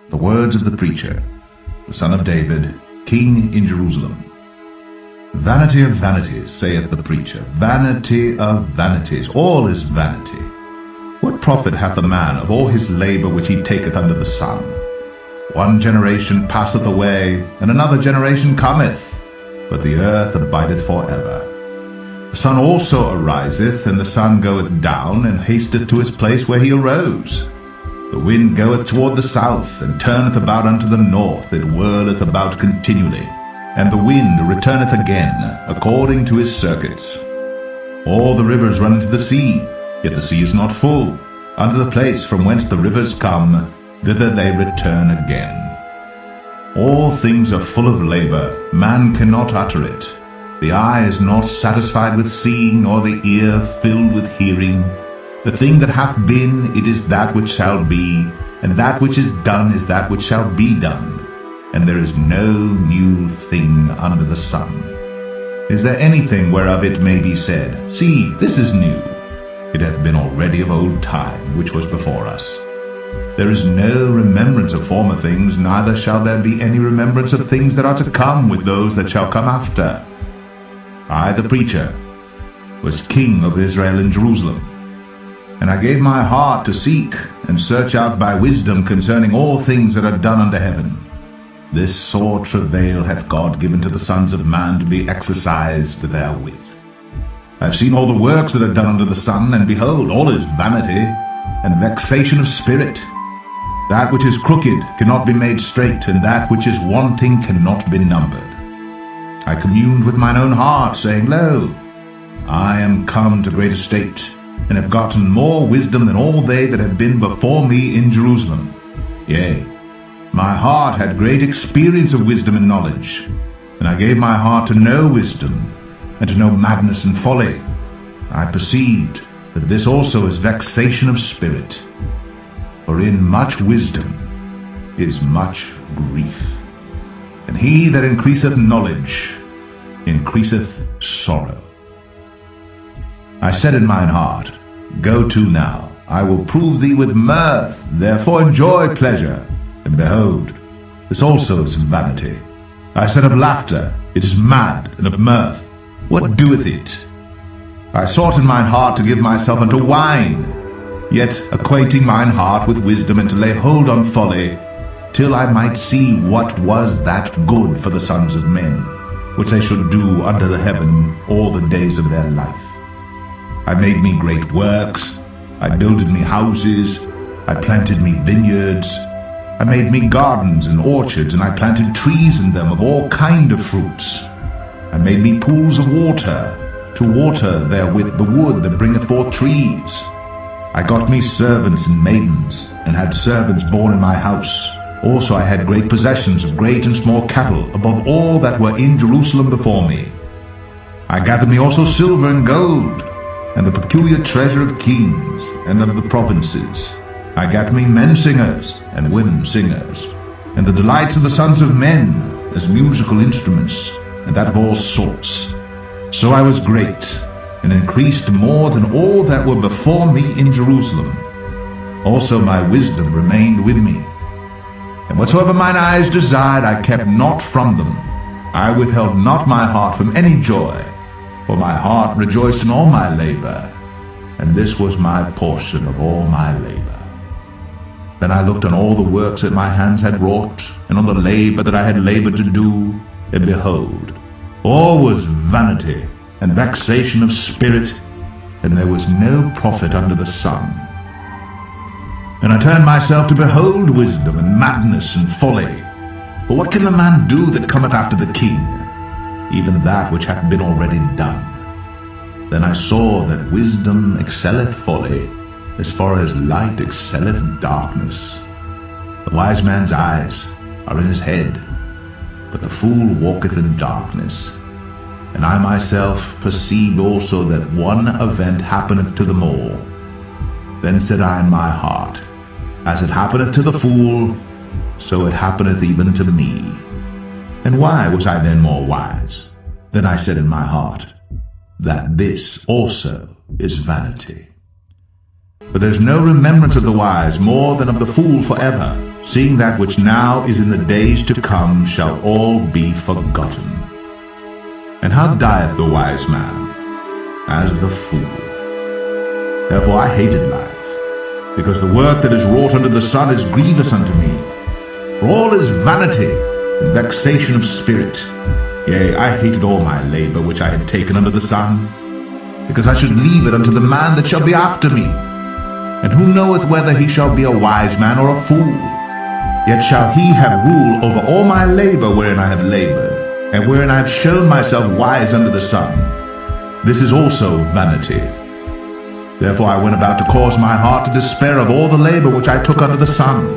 The words of the preacher, the son of David, king in Jerusalem. Vanity of vanities, saith the preacher, vanity of vanities, all is vanity. What profit hath a man of all his labour which he taketh under the sun? One generation passeth away, and another generation cometh, but the earth abideth for ever. The sun also ariseth, and the sun goeth down, and hasteth to his place where he arose. The wind goeth toward the south, and turneth about unto the north, it whirleth about continually. And the wind returneth again, according to his circuits. All the rivers run into the sea, yet the sea is not full. Unto the place from whence the rivers come, thither they return again. All things are full of labour, man cannot utter it. The eye is not satisfied with seeing, nor the ear filled with hearing. The thing that hath been, it is that which shall be, and that which is done is that which shall be done. And there is no new thing under the sun. Is there anything whereof it may be said, See, this is new? It hath been already of old time, which was before us. There is no remembrance of former things, neither shall there be any remembrance of things that are to come with those that shall come after. I, the preacher, was king of Israel in Jerusalem. And I gave my heart to seek and search out by wisdom concerning all things that are done under heaven. This sore travail hath God given to the sons of man to be exercised therewith. I have seen all the works that are done under the sun, and behold, all is vanity and vexation of spirit. That which is crooked cannot be made straight, and that which is wanting cannot be numbered. I communed with mine own heart, saying, Lo, I am come to great estate, and have gotten more wisdom than all they that have been before me in Jerusalem. Yea, my heart had great experience of wisdom and knowledge, and I gave my heart to know wisdom, and to know madness and folly. I perceived that this also is vexation of spirit. For in much wisdom is much grief, and he that increaseth knowledge increaseth sorrow. I said in mine heart, Go to now, I will prove thee with mirth, therefore enjoy pleasure. And behold, this also is vanity. I said of laughter, It is mad, and of mirth, what doeth it? I sought in mine heart to give myself unto wine, yet acquainting mine heart with wisdom, and to lay hold on folly, till I might see what was that good for the sons of men, which they should do under the heaven all the days of their life. I made me great works, I builded me houses, I planted me vineyards, I made me gardens and orchards, and I planted trees in them of all kind of fruits. I made me pools of water, to water therewith the wood that bringeth forth trees. I got me servants and maidens, and had servants born in my house. Also I had great possessions of great and small cattle, above all that were in Jerusalem before me. I gathered me also silver and gold, and the peculiar treasure of kings and of the provinces. I gat me men singers and women singers, and the delights of the sons of men as musical instruments, and that of all sorts. So I was great, and increased more than all that were before me in Jerusalem. Also my wisdom remained with me. And whatsoever mine eyes desired I kept not from them. I withheld not my heart from any joy, for my heart rejoiced in all my labor, and this was my portion of all my labor. Then I looked on all the works that my hands had wrought, and on the labor that I had labored to do, and behold, all was vanity and vexation of spirit, and there was no profit under the sun. And I turned myself to behold wisdom and madness and folly. For what can the man do that cometh after the king? Even that which hath been already done. Then I saw that wisdom excelleth folly, as far as light excelleth darkness. The wise man's eyes are in his head, but the fool walketh in darkness. And I myself perceived also that one event happeneth to them all. Then said I in my heart, As it happeneth to the fool, so it happeneth even to me. And why was I then more wise? Then I said in my heart, That this also is vanity. But there is no remembrance of the wise more than of the fool forever, seeing that which now is in the days to come shall all be forgotten. And how dieth the wise man? As the fool. Therefore I hated life, because the work that is wrought under the sun is grievous unto me. For all is vanity and vexation of spirit. Yea, I hated all my labor which I had taken under the sun, because I should leave it unto the man that shall be after me. And who knoweth whether he shall be a wise man or a fool? Yet shall he have rule over all my labor wherein I have labored, and wherein I have shown myself wise under the sun. This is also vanity. Therefore I went about to cause my heart to despair of all the labor which I took under the sun.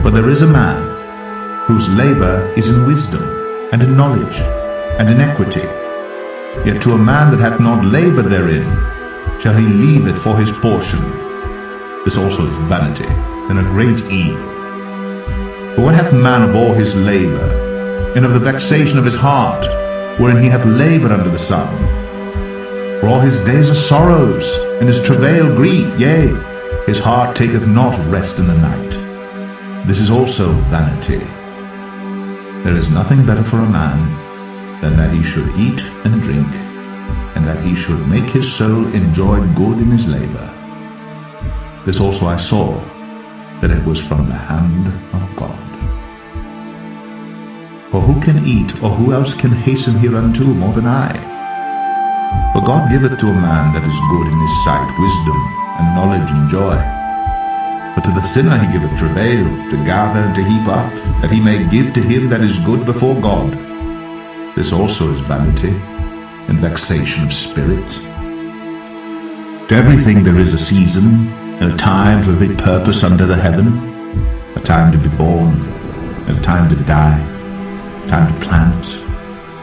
But there is a man whose labor is in wisdom, and in knowledge, and in equity. Yet to a man that hath not labored therein shall he leave it for his portion. This also is vanity, and a great evil. For what hath man of all his labor, and of the vexation of his heart, wherein he hath labored under the sun? For all his days are sorrows, and his travail grief, yea, his heart taketh not rest in the night. This is also vanity. There is nothing better for a man than that he should eat and drink, and that he should make his soul enjoy good in his labor. This also I saw, that it was from the hand of God. For who can eat, or who else can hasten hereunto more than I? For God giveth to a man that is good in his sight wisdom, and knowledge, and joy. But to the sinner he giveth travail, to gather and to heap up, that he may give to him that is good before God. This also is vanity, and vexation of spirit. To everything there is a season, and a time for every purpose under the heaven, a time to be born, and a time to die, a time to plant,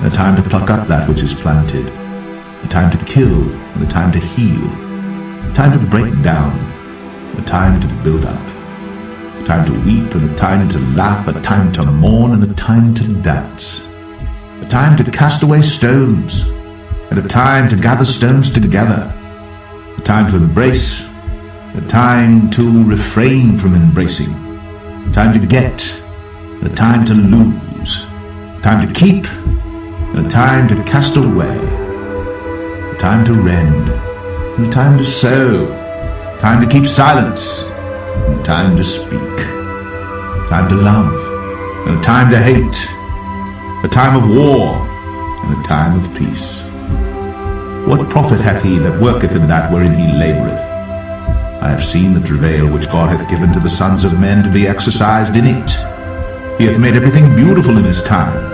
and a time to pluck up that which is planted, a time to kill, and a time to heal, a time to break down, a time to build up, a time to weep, and a time to laugh, a time to mourn, and a time to dance, a time to cast away stones, and a time to gather stones together, a time to embrace, a time to refrain from embracing, a time to get, and a time to lose, a time to keep, and a time to cast away, a time to rend, and a time to sow, a time to keep silence, and a time to speak, a time to love, and a time to hate, a time of war, and a time of peace. What profit hath he that worketh in that wherein he laboureth? I have seen the travail which God hath given to the sons of men to be exercised in it. He hath made everything beautiful in his time.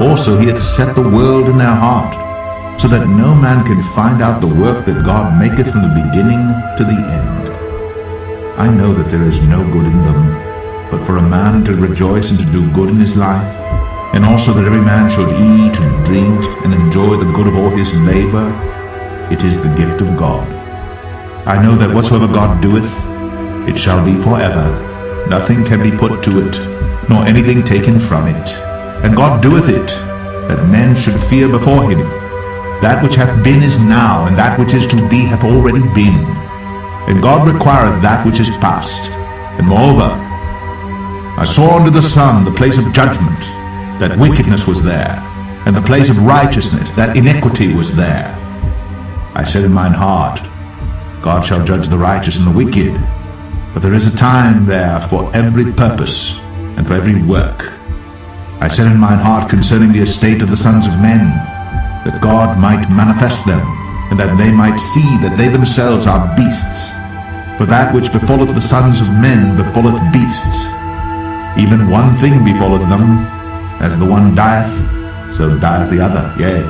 Also he hath set the world in their heart, so that no man can find out the work that God maketh from the beginning to the end. I know that there is no good in them, but for a man to rejoice and to do good in his life, and also that every man should eat and drink and enjoy the good of all his labor, it is the gift of God. I know that whatsoever God doeth, it shall be forever. Nothing can be put to it, nor anything taken from it. And God doeth it, that men should fear before him. That which hath been is now, and that which is to be hath already been. And God requireth that which is past. And moreover, I saw under the sun the place of judgment, that wickedness was there, and the place of righteousness, that iniquity was there. I said in mine heart, God shall judge the righteous and the wicked, but there is a time there for every purpose, and for every work. I said in mine heart concerning the estate of the sons of men, that God might manifest them, and that they might see that they themselves are beasts. For that which befalleth the sons of men befalleth beasts. Even one thing befalleth them, as the one dieth, so dieth the other. Yea,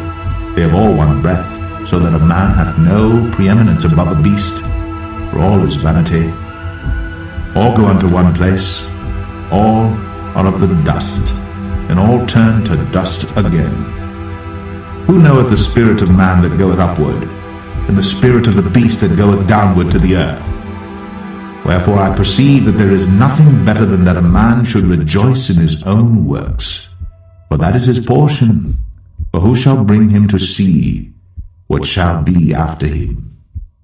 they have all one breath, so that a man hath no preeminence above a beast. For all is vanity. All go unto one place, all are of the dust, and all turn to dust again. Who knoweth the spirit of man that goeth upward, and the spirit of the beast that goeth downward to the earth? Wherefore I perceive that there is nothing better than that a man should rejoice in his own works, for that is his portion. For who shall bring him to see what shall be after him?